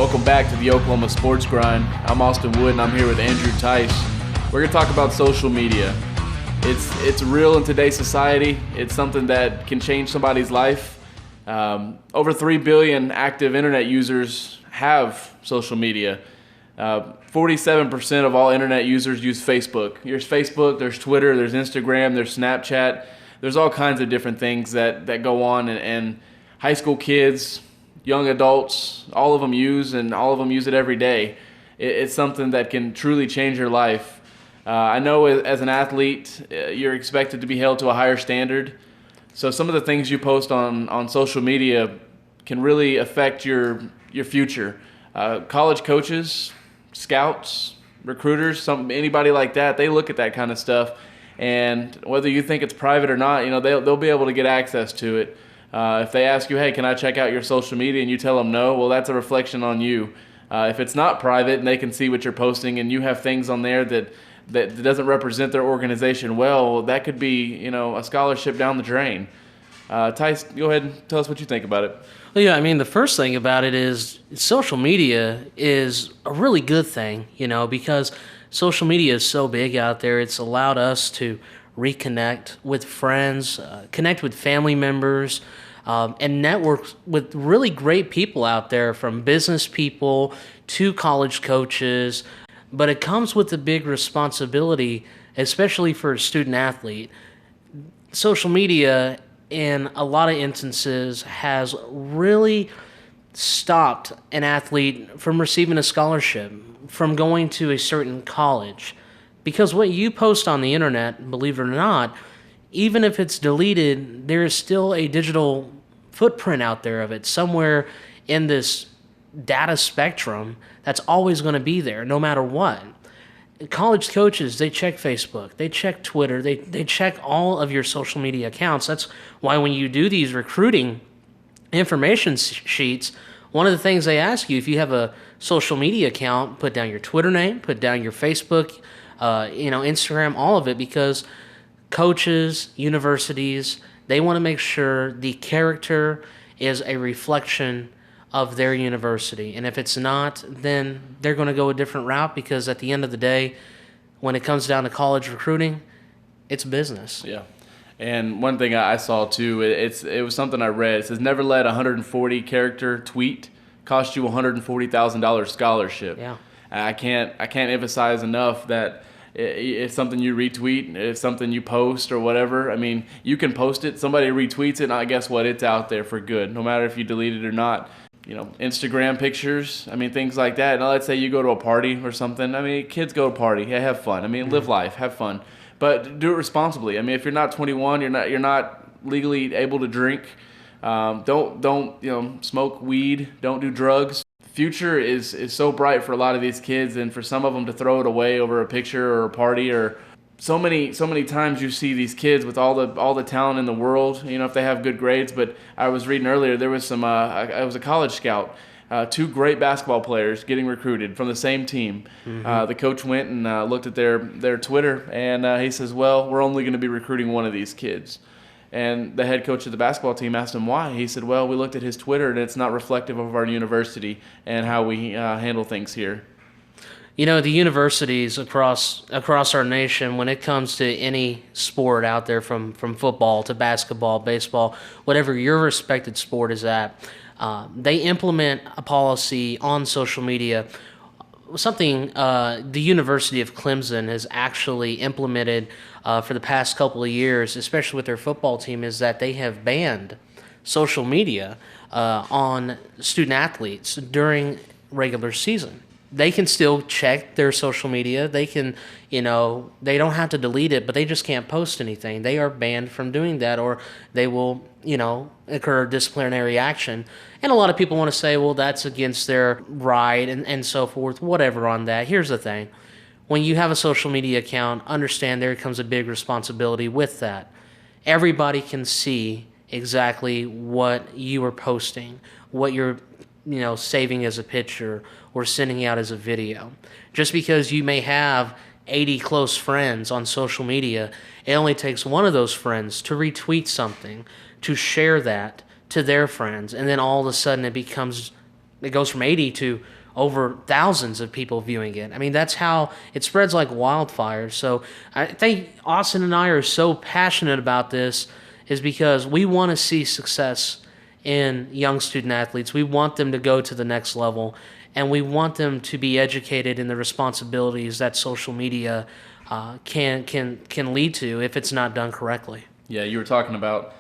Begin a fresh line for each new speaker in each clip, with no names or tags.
Welcome back to the Oklahoma Sports Grind. I'm Austin Wood, and I'm here with Andrew Tice. We're going to talk about social media. It's real in today's society. It's something that can change somebody's life. Over 3 billion active internet users have social media. 47% of all internet users use Facebook. There's Facebook, there's Twitter, there's Instagram, there's Snapchat. There's all kinds of different things that go on, and high school kids, young adults, all of them use, and all of them use it every day. It's something that can truly change your life. I know as an athlete, you're expected to be held to a higher standard. So some of the things you post on social media can really affect your future. College coaches, scouts, recruiters, anybody like that, they look at that kind of stuff. And whether you think it's private or not, they'll be able to get access to it. If they ask you, hey, can I check out your social media, and you tell them no, well, that's a reflection on you. If it's not private and they can see what you're posting and you have things on there that doesn't represent their organization well, that could be, a scholarship down the drain. Tice, go ahead and tell us what you think about it.
Well, yeah, the first thing about it is social media is a really good thing, because social media is so big out there. It's allowed us to reconnect with friends, connect with family members, and network with really great people out there, from business people to college coaches. But it comes with a big responsibility, especially for a student athlete. Social media, in a lot of instances, has really stopped an athlete from receiving a scholarship, from going to a certain college. Because what you post on the internet, believe it or not, even if it's deleted, there is still a digital footprint out there of it somewhere in this data spectrum that's always going to be there no matter what. College coaches, they check Facebook, they check Twitter, they check all of your social media accounts. That's why when you do these recruiting information sheets, one of the things they ask you, if you have a social media account, put down your Twitter name, put down your Facebook, Instagram, all of it, because coaches, universities, they want to make sure the character is a reflection of their university. And if it's not, then they're going to go a different route, because at the end of the day, when it comes down to college recruiting, it's business.
Yeah. And one thing I saw too, it was something I read. It says, never let a 140 character tweet cost you $140,000 scholarship.
Yeah.
I can't emphasize enough that it's something you retweet, it's something you post or whatever. You can post it, somebody retweets it, and I guess what? It's out there for good, no matter if you delete it or not. Instagram pictures, things like that. Now, let's say you go to a party or something. Kids go to a party, yeah, have fun. Live life, have fun, but do it responsibly. If you're not 21, you're not legally able to drink. Don't smoke weed. Don't do drugs. Future is so bright for a lot of these kids, and for some of them to throw it away over a picture or a party, or so many times you see these kids with all the talent in the world, if they have good grades. But I was reading earlier, there was some I was a college scout, 2 great basketball players getting recruited from the same team. Mm-hmm. The coach went and looked at their Twitter, and he says, well, we're only going to be recruiting one of these kids. And the head coach of the basketball team asked him why. He said, well, we looked at his Twitter, and it's not reflective of our university and how we handle things here.
The universities across our nation, when it comes to any sport out there, from football to basketball, baseball, whatever your respected sport is at, they implement a policy on social media. Something the University of Clemson has actually implemented for the past couple of years, especially with their football team, is that they have banned social media on student athletes during regular season. They can still check their social media. They can, they don't have to delete it, but they just can't post anything. They are banned from doing that, or they will, incur disciplinary action. And a lot of people want to say, well, that's against their right and so forth, whatever on that. Here's the thing. When you have a social media account, understand there comes a big responsibility with that. Everybody can see exactly what you are posting, what you're saving as a picture or sending out as a video. Just because you may have 80 close friends on social media, it only takes one of those friends to retweet something, to share that to their friends, and then all of a sudden it becomes it goes from 80 to over thousands of people viewing it. I mean, that's how it spreads like wildfire. So I think Austin and I are so passionate about this is because we want to see success in young student athletes. We want them to go to the next level, and we want them to be educated in the responsibilities that social media can lead to if it's not done correctly.
Yeah, you were talking about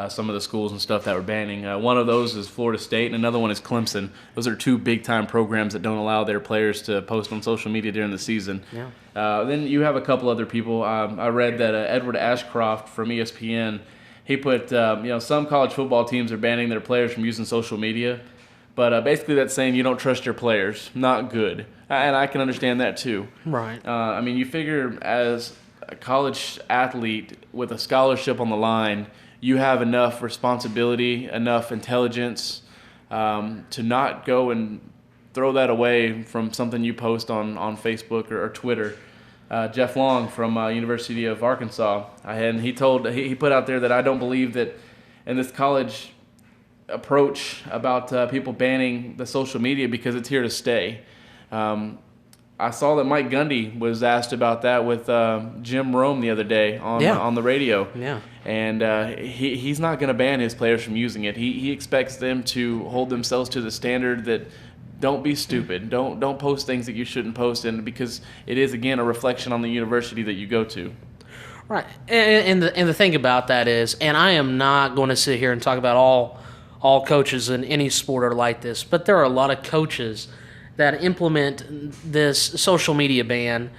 some of the schools and stuff that were banning. One of those is Florida State, and another one is Clemson. Those are two big-time programs that don't allow their players to post on social media during the season.
Yeah.
Then you have a couple other people. I read that Edward Ashcroft from ESPN, he put, some college football teams are banning their players from using social media, but basically that's saying you don't trust your players. Not good. And I can understand that too.
Right.
I mean, you figure as a college athlete with a scholarship on the line, you have enough responsibility, enough intelligence to not go and throw that away from something you post on Facebook or Twitter. Jeff Long from University of Arkansas, and he put out there that I don't believe that in this college approach about people banning the social media because it's here to stay. I saw that Mike Gundy was asked about that with Jim Rome the other day on the radio.
Yeah.
And he's not going to ban his players from using it. He expects them to hold themselves to the standard that don't be stupid. Don't post things that you shouldn't post, and because it is, again, a reflection on the university that you go to.
Right. And the thing about that is, and I am not going to sit here and talk about all coaches in any sport are like this, but there are a lot of coaches that implement this social media ban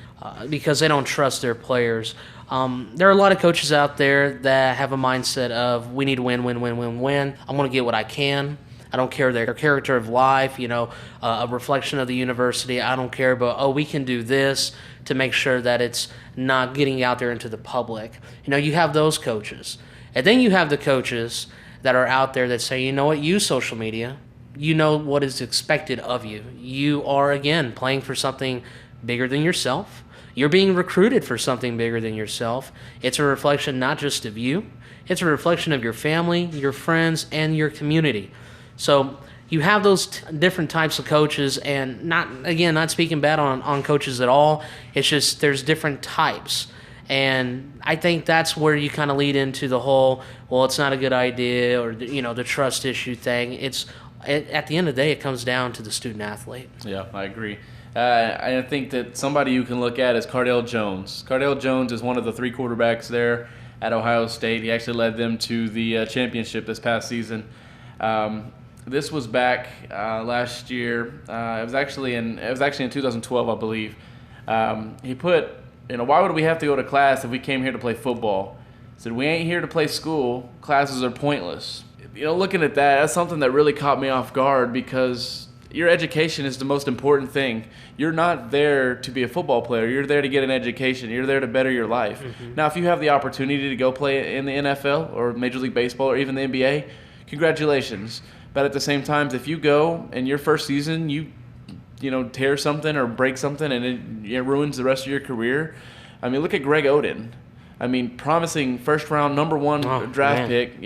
because they don't trust their players. There are a lot of coaches out there that have a mindset of we need to win. I'm going to get what I can. I don't care their character of life, a reflection of the university. I don't care, but we can do this to make sure that it's not getting out there into the public. You have those coaches. And then you have the coaches that are out there that say, use social media. You know what is expected of you. You are, again, playing for something bigger than yourself. You're being recruited for something bigger than yourself. It's a reflection not just of you. It's a reflection of your family, your friends, and your community. So you have those different types of coaches, and not speaking bad on coaches at all. It's just there's different types. And I think that's where you kind of lead into the whole, well, it's not a good idea, or, the trust issue thing. At the end of the day, it comes down to the student athlete.
Yeah, I agree. I think that somebody you can look at is Cardale Jones. Cardale Jones is one of the three quarterbacks there at Ohio State. He actually led them to the championship this past season. This was back last year. It was actually in 2012, I believe. He put, why would we have to go to class if we came here to play football? He said, we ain't here to play school. Classes are pointless. Looking at that, that's something that really caught me off guard because your education is the most important thing. You're not there to be a football player. You're there to get an education. You're there to better your life. Mm-hmm. Now, if you have the opportunity to go play in the NFL or Major League Baseball or even the NBA, congratulations. But at the same time, if you go in your first season, you tear something or break something and it ruins the rest of your career. I mean, look at Greg Oden. I mean, promising first-round number one draft pick,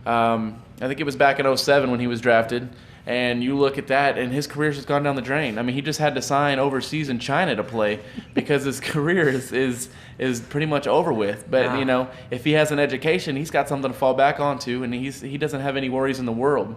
I think it was back in 2007 when he was drafted, and you look at that, and his career's just gone down the drain. I mean, he just had to sign overseas in China to play because his career is pretty much over with. But, if he has an education, he's got something to fall back onto, and he doesn't have any worries in the world.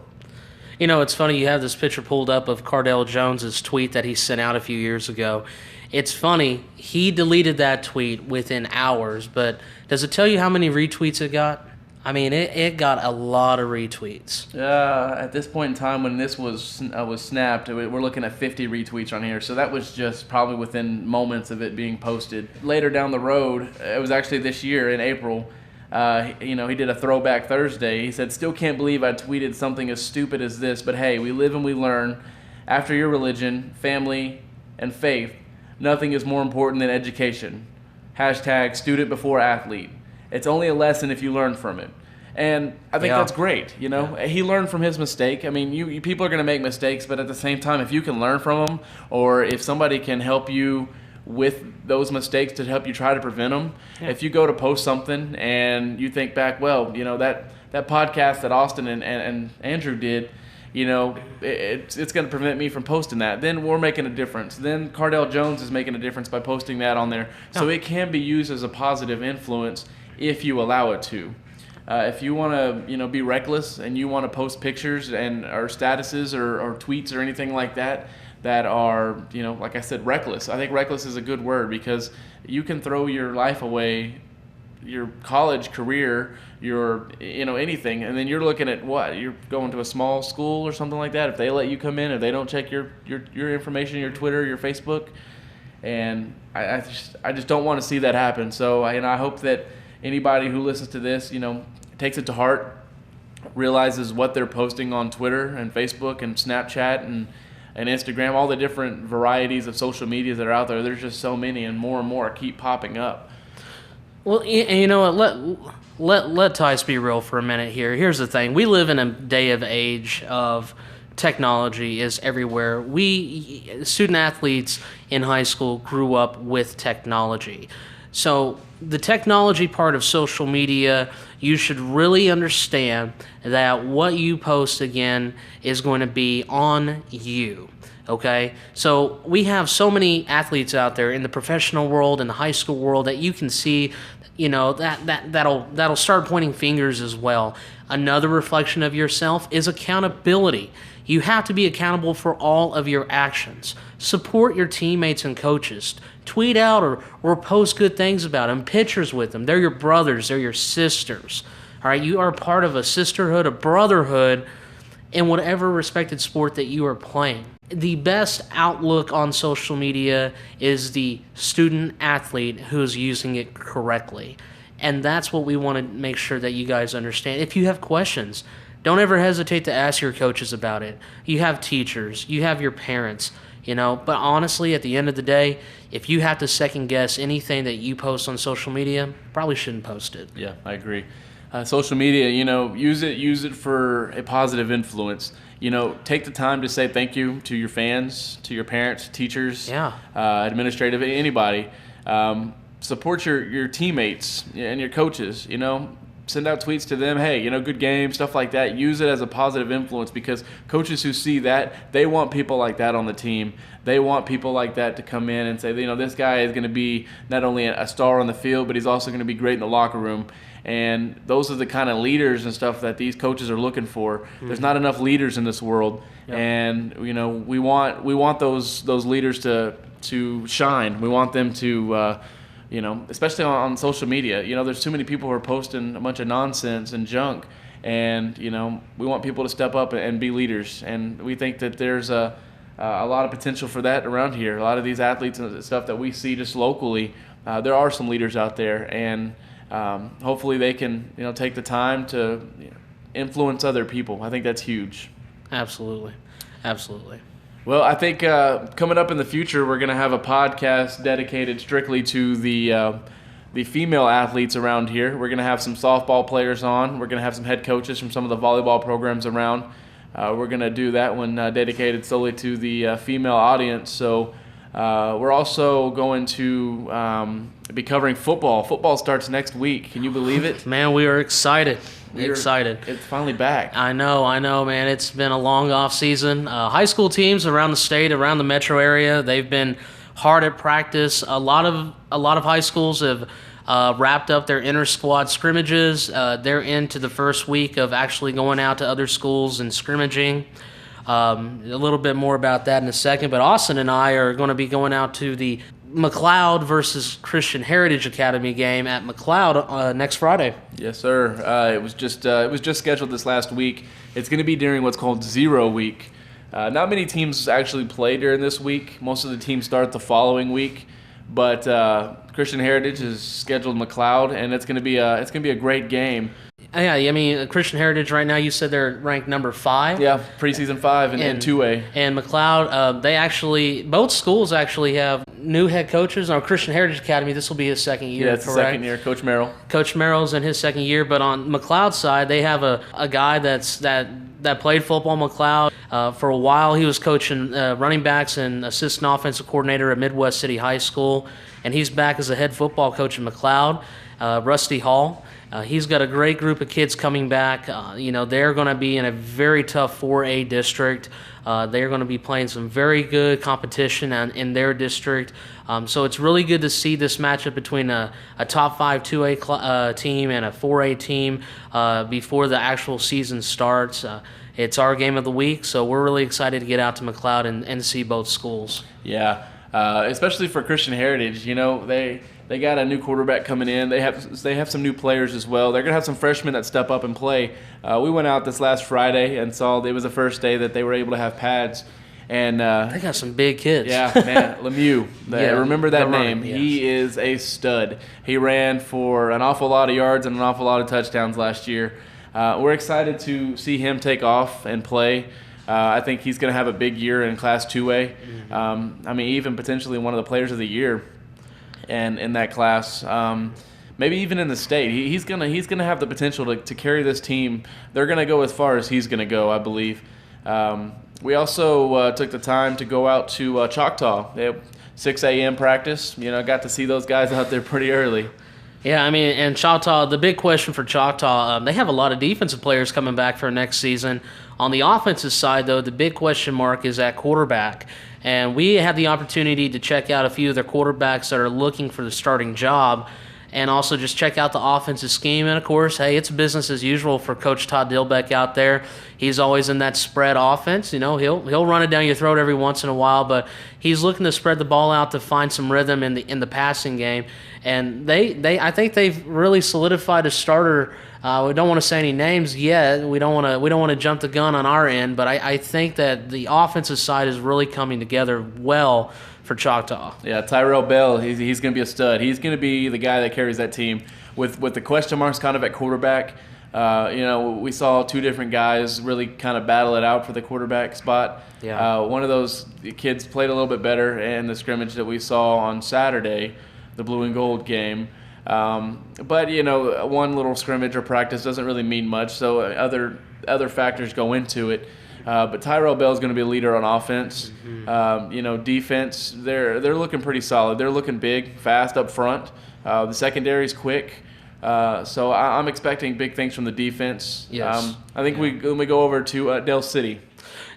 It's funny, you have this picture pulled up of Cardale Jones's tweet that he sent out a few years ago. It's funny, he deleted that tweet within hours, but does it tell you how many retweets it got? I mean, it got a lot of retweets.
At this point in time, when this was snapped, we're looking at 50 retweets on here. So that was just probably within moments of it being posted. Later down the road, it was actually this year in April, he did a throwback Thursday. He said, still can't believe I tweeted something as stupid as this, but hey, we live and we learn. After your religion, family, and faith, nothing is more important than education. # student before athlete. It's only a lesson if you learn from it. And I think that's great, He learned from his mistake. I mean, you people are going to make mistakes, but at the same time, if you can learn from them, or if somebody can help you with those mistakes to help you try to prevent them, if you go to post something and you think back, well, that podcast that Austin and Andrew did, it's going to prevent me from posting that. Then we're making a difference. Then Cardell Jones is making a difference by posting that on there. So it can be used as a positive influence if you allow it to. If you want to, be reckless and you want to post pictures or statuses or tweets or anything like that are, like I said, reckless. I think reckless is a good word because you can throw your life away, your college career, your, anything, and then you're looking at what? You're going to a small school or something like that. If they let you come in, if they don't check your information, your Twitter, your Facebook, and I just don't want to see that happen. So I hope that anybody who listens to this, takes it to heart, realizes what they're posting on Twitter and Facebook and Snapchat and Instagram, all the different varieties of social media that are out there. There's just so many, and more keep popping up.
Well, and you know what? Let Tice be real for a minute here. Here's the thing: we live in a day of age of technology is everywhere. We student athletes in high school grew up with technology. So the technology part of social media, you should really understand that what you post, again, is going to be on you, okay? So we have so many athletes out there in the professional world and the high school world that you can see, that'll start pointing fingers as well. Another reflection of yourself is accountability. You have to be accountable for all of your actions. Support your teammates and coaches. Tweet out or post good things about them, pictures with them. They're your brothers, they're your sisters. All right, you are part of a sisterhood, a brotherhood in whatever respected sport that you are playing. The best outlook on social media is the student athlete who's using it correctly. And that's what we want to make sure that you guys understand. If you have questions, don't ever hesitate to ask your coaches about it. You have teachers, you have your parents, but honestly, at the end of the day, if you have to second guess anything that you post on social media, probably shouldn't post it.
Yeah, I agree. Social media, use it for a positive influence. Take the time to say thank you to your fans, to your parents, teachers, administrative, anybody. Support your teammates and your coaches, Send out tweets to them, hey, good game, stuff like that. Use it as a positive influence because coaches who see that, they want people like that on the team. They want people like that to come in and say, this guy is going to be not only a star on the field, but he's also going to be great in the locker room. And those are the kind of leaders and stuff that these coaches are looking for. Mm-hmm. There's not enough leaders in this world. Yep. And, we want those leaders to shine. We want them to especially on social media, there's too many people who are posting a bunch of nonsense and junk, and we want people to step up and be leaders, and we think that there's a lot of potential for that around here. A lot of these athletes and stuff that we see just locally, there are some leaders out there, and hopefully they can take the time to influence other people. I think that's huge.
Absolutely.
Well, I think coming up in the future, we're going to have a podcast dedicated strictly to the female athletes around here. We're going to have some softball players on. We're going to have some head coaches from some of the volleyball programs around. We're going to do that one dedicated solely to the female audience. So we're also going to be covering football. Football starts next week. Can you believe it?
Man, we are excited. Excited.
It's finally back.
I know, man. It's been a long off season. High school teams around the state, around the metro area, they've been hard at practice. A lot of high schools have wrapped up their inter squad scrimmages. They're into the first week of actually going out to other schools and scrimmaging. A little bit more about that in a second. But Austin and I are going to be going out to the McLeod versus Christian Heritage Academy game at McLeod next Friday.
Yes, sir. It was just scheduled this last week. It's going to be during what's called 0 week. Not many teams actually play during this week. Most of the teams start the following week. But Christian Heritage is scheduled McLeod, and it's going to be a great game.
Yeah, I mean, Christian Heritage right now, you said they're ranked number 5.
Yeah, preseason 5 in 2A.
And McLeod, both schools actually have new head coaches. On Christian Heritage Academy, this will be his second year,
it's
correct?
Second year, Coach Merrill.
Coach Merrill's in his second year, but on McLeod's side, they have a guy that played football at McLeod. For a while, he was coaching running backs and assistant offensive coordinator at Midwest City High School, and he's back as a head football coach at McLeod. Rusty Hall. He's got a great group of kids coming back. They're going to be in a very tough 4A district. They're going to be playing some very good competition in their district. So it's really good to see this matchup between a top 5 2A team and a 4A team before the actual season starts. It's our game of the week, so we're really excited to get out to McLeod and see both schools.
Yeah, especially for Christian Heritage. They got a new quarterback coming in. They have some new players as well. They're gonna have some freshmen that step up and play. We went out this last Friday and saw it was the first day that they were able to have pads. And
they got some big kids.
Yeah, man, Lemieux. Remember that name.
Yes.
He is a stud. He ran for an awful lot of yards and an awful lot of touchdowns last year. We're excited to see him take off and play. I think he's going to have a big year in Class 2A. Even potentially one of the players of the year and in that class. Maybe even in the state. He's gonna have the potential to carry this team. They're going to go as far as he's going to go, I believe. We also took the time to go out to Choctaw. They have 6 a.m. practice. Got to see those guys out there pretty early.
Yeah, and Choctaw, the big question for Choctaw, they have a lot of defensive players coming back for next season. On the offensive side, though, the big question mark is at quarterback. And we had the opportunity to check out a few of their quarterbacks that are looking for the starting job, and also just check out the offensive scheme. And, of course, hey, it's business as usual for Coach Todd Dilbeck out there. He's always in that spread offense. He'll run it down your throat every once in a while, but he's looking to spread the ball out to find some rhythm in the passing game. And I think they've really solidified a starter. We don't want to say any names yet. We don't want to jump the gun on our end, but I think that the offensive side is really coming together well for Choctaw.
Yeah, Tyrell Bell, he's going to be a stud. He's going to be the guy that carries that team. With the question marks kind of at quarterback, we saw 2 different guys really kind of battle it out for the quarterback spot.
Yeah.
One of those kids played a little bit better in the scrimmage that we saw on Saturday, the blue and gold game. But one little scrimmage or practice doesn't really mean much, so other factors go into it. But Tyrell Bell is going to be a leader on offense. Defense, they're looking pretty solid. They're looking big, fast up front. The secondary is quick. So I'm expecting big things from the defense.
Yes.
I think when we go over to Del City.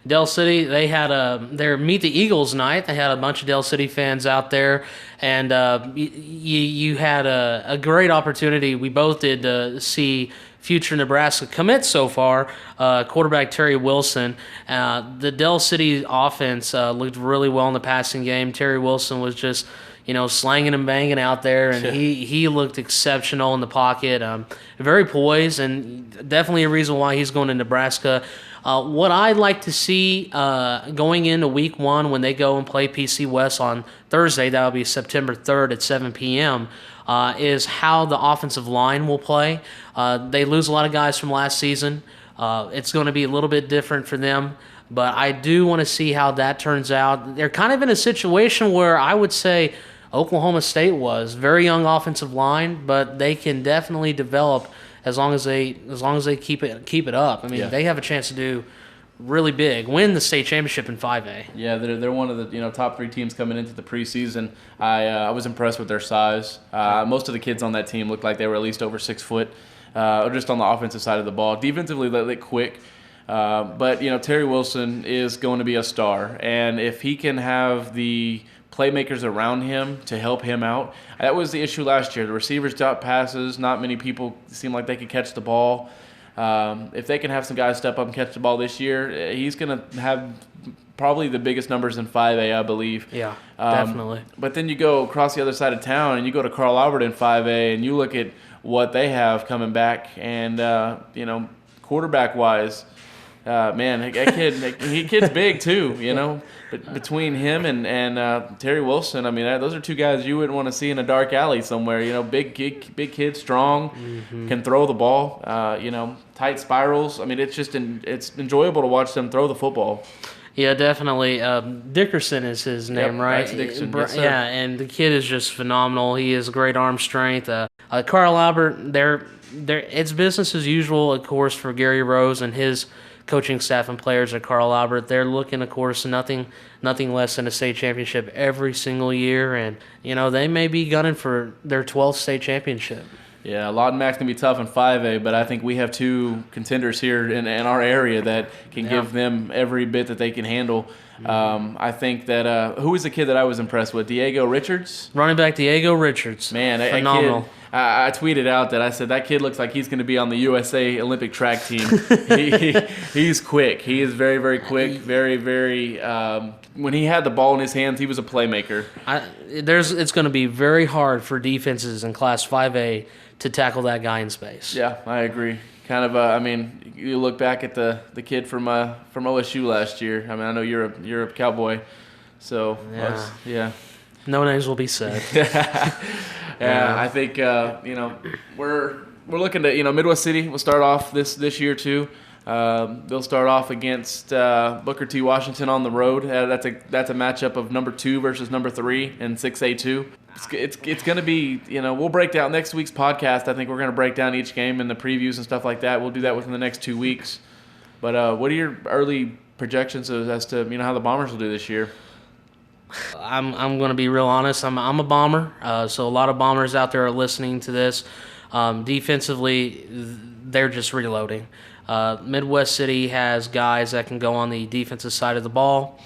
Del City, they had their Meet the Eagles night. They had a bunch of Del City fans out there, and you had a great opportunity. We both did to see future Nebraska commits so far, quarterback Terry Wilson. The Del City offense looked really well in the passing game. Terry Wilson was just slanging and banging out there, and he looked exceptional in the pocket. Very poised, and definitely a reason why he's going to Nebraska. What I'd like to see going into week 1 when they go and play PC West on Thursday, that will be September 3rd at 7 p.m., is how the offensive line will play. They lose a lot of guys from last season. It's going to be a little bit different for them, but I do want to see how that turns out. They're kind of in a situation where I would say Oklahoma State was. Very young offensive line, but they can definitely develop as long as they keep it up. They have a chance to do really big, win the state championship in 5A.
Yeah, they're one of the top 3 teams coming into the preseason. I was impressed with their size. Most of the kids on that team looked like they were at least over 6 foot, just on the offensive side of the ball. Defensively, they look quick. But Terry Wilson is going to be a star, and if he can have the playmakers around him to help him out. That was the issue last year. The receivers dropped passes. Not many people seemed like they could catch the ball. If they can have some guys step up and catch the ball this year, he's going to have probably the biggest numbers in 5A, I believe.
Yeah, definitely.
But then you go across the other side of town and you go to Carl Albert in 5A and you look at what they have coming back and, quarterback-wise, man, that kid's big too, But between him and Terry Wilson, those are 2 guys you wouldn't want to see in a dark alley somewhere. Big kid, strong, can throw the ball. Tight spirals. It's enjoyable to watch them throw the football.
Yeah, definitely. Dickerson is his name, right?
Bryce Dickerson. Yes, sir.
Yeah, and the kid is just phenomenal. He has great arm strength. Carl Albert, it's business as usual, of course, for Gary Rose and his coaching staff and players at Carl Albert. They're looking, of course, nothing less than a state championship every single year, and they may be gunning for their 12th state championship.
Yeah, Lawton Mac's going to be tough in 5A, but I think we have two contenders here in our area that can give them every bit that they can handle. I think that who was the kid that I was impressed with? Diego Richards?
Running back Diego Richards.
Man,
phenomenal.
That kid, I tweeted out that I said that kid looks like he's going to be on the USA Olympic track team. He's quick. He is very, very quick. Very, very. When he had the ball in his hands, he was a playmaker.
It's going to be very hard for defenses in Class 5A to tackle that guy in space.
Yeah, I agree. Kind of. I mean, you look back at the kid from OSU last year. I mean, I know you're a Cowboy, so yeah.
No names will be said.
Yeah, I think we're looking to Midwest City will start off this year too. They'll start off against Booker T. Washington on the road. That's a matchup of number 2 versus number 3 in 6A2. It's going to be we'll break down next week's podcast. I think we're going to break down each game and the previews and stuff like that. We'll do that within the next 2 weeks. But what are your early projections as to how the Bombers will do this year?
I'm going to be real honest. I'm a Bomber, so a lot of Bombers out there are listening to this. Defensively, they're just reloading. Midwest City has guys that can go on the defensive side of the ball.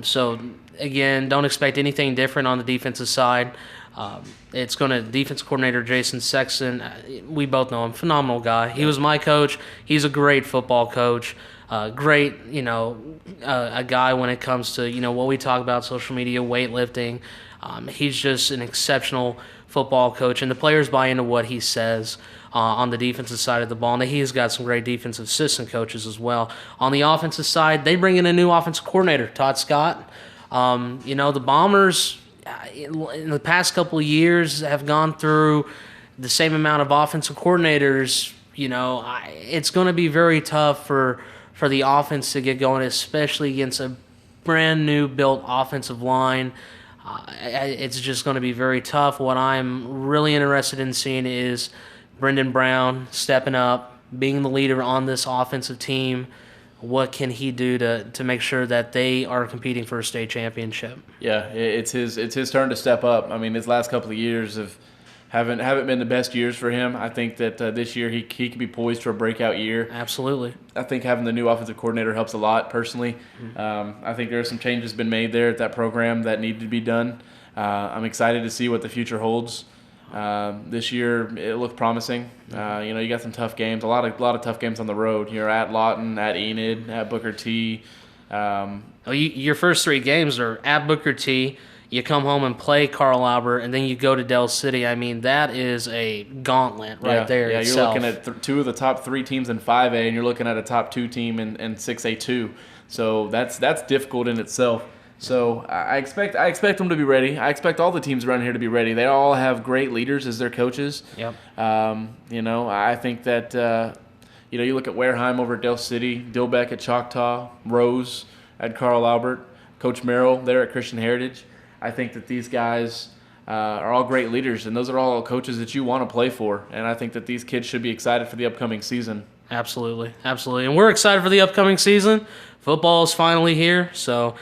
So, again, don't expect anything different on the defensive side. It's going to defense coordinator Jason Sexton. We both know him. Phenomenal guy. He was my coach. He's a great football coach. Great, a guy when it comes to, what we talk about, social media, weightlifting. He's just an exceptional football coach, and the players buy into what he says on the defensive side of the ball. And he's got some great defensive assistant coaches as well. On the offensive side, they bring in a new offensive coordinator, Todd Scott. The Bombers, in the past couple of years, have gone through the same amount of offensive coordinators. It's going to be very tough for the offense to get going, especially against a brand new built offensive line. It's just going to be very tough. What I'm really interested in seeing is Brendan Brown stepping up, being the leader on this offensive team. What can he do to make sure that they are competing for a state championship? Yeah,
it's his turn to step up. I mean, his last couple of years haven't been the best years for him. I think that this year he could be poised for a breakout year.
Absolutely.
I think having the new offensive coordinator helps a lot personally. I think there are some changes been made there at that program that needed to be done. I'm excited to see what the future holds. This year it looked promising. You got some tough games, a lot of tough games on the road. You're at Lawton, at Enid, at Booker T.
Your first 3 games are at Booker T. You come home and play Carl Albert, and then you go to Del City. I mean, that is a gauntlet there.
Yeah,
itself.
You're looking at 2 of the top 3 teams in 5A, and you're looking at a top 2 team in 6A2. So that's difficult in itself. So I expect them to be ready. I expect all the teams around here to be ready. They all have great leaders as their coaches.
Yep.
I think that you look at Wareheim over at Del City, Dilbeck at Choctaw, Rose at Carl Albert, Coach Merrill there at Christian Heritage. I think that these guys are all great leaders, and those are all coaches that you want to play for. And I think that these kids should be excited for the upcoming season.
Absolutely. And we're excited for the upcoming season. Football is finally here, so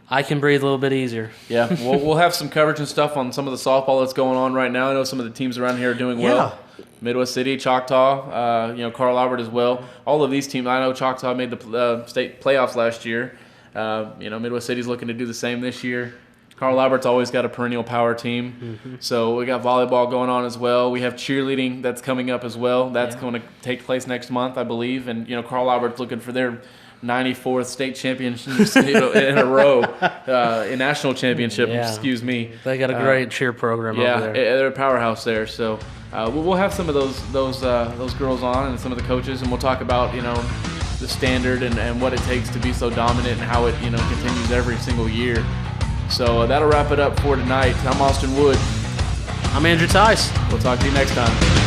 I can breathe a little bit easier.
Yeah, we'll have some coverage and stuff on some of the softball that's going on right now. I know some of the teams around here are doing well. Midwest City, Choctaw, Carl Albert as well. All of these teams, I know Choctaw made the state playoffs last year. Midwest City's looking to do the same this year. Carl Albert's always got a perennial power team. Mm-hmm. So we got volleyball going on as well. We have cheerleading that's coming up as well. That's going to take place next month, I believe. And, Carl Albert's looking for their 94th state championship in a row, a national championship, excuse me.
They got a great cheer program over there.
Yeah, they're a powerhouse there. So we'll have some of those girls on and some of the coaches, and we'll talk about, the standard and what it takes to be so dominant and how it, continues every single year. So that'll wrap it up for tonight. I'm Austin Wood.
I'm Andrew Tice.
We'll talk to you next time.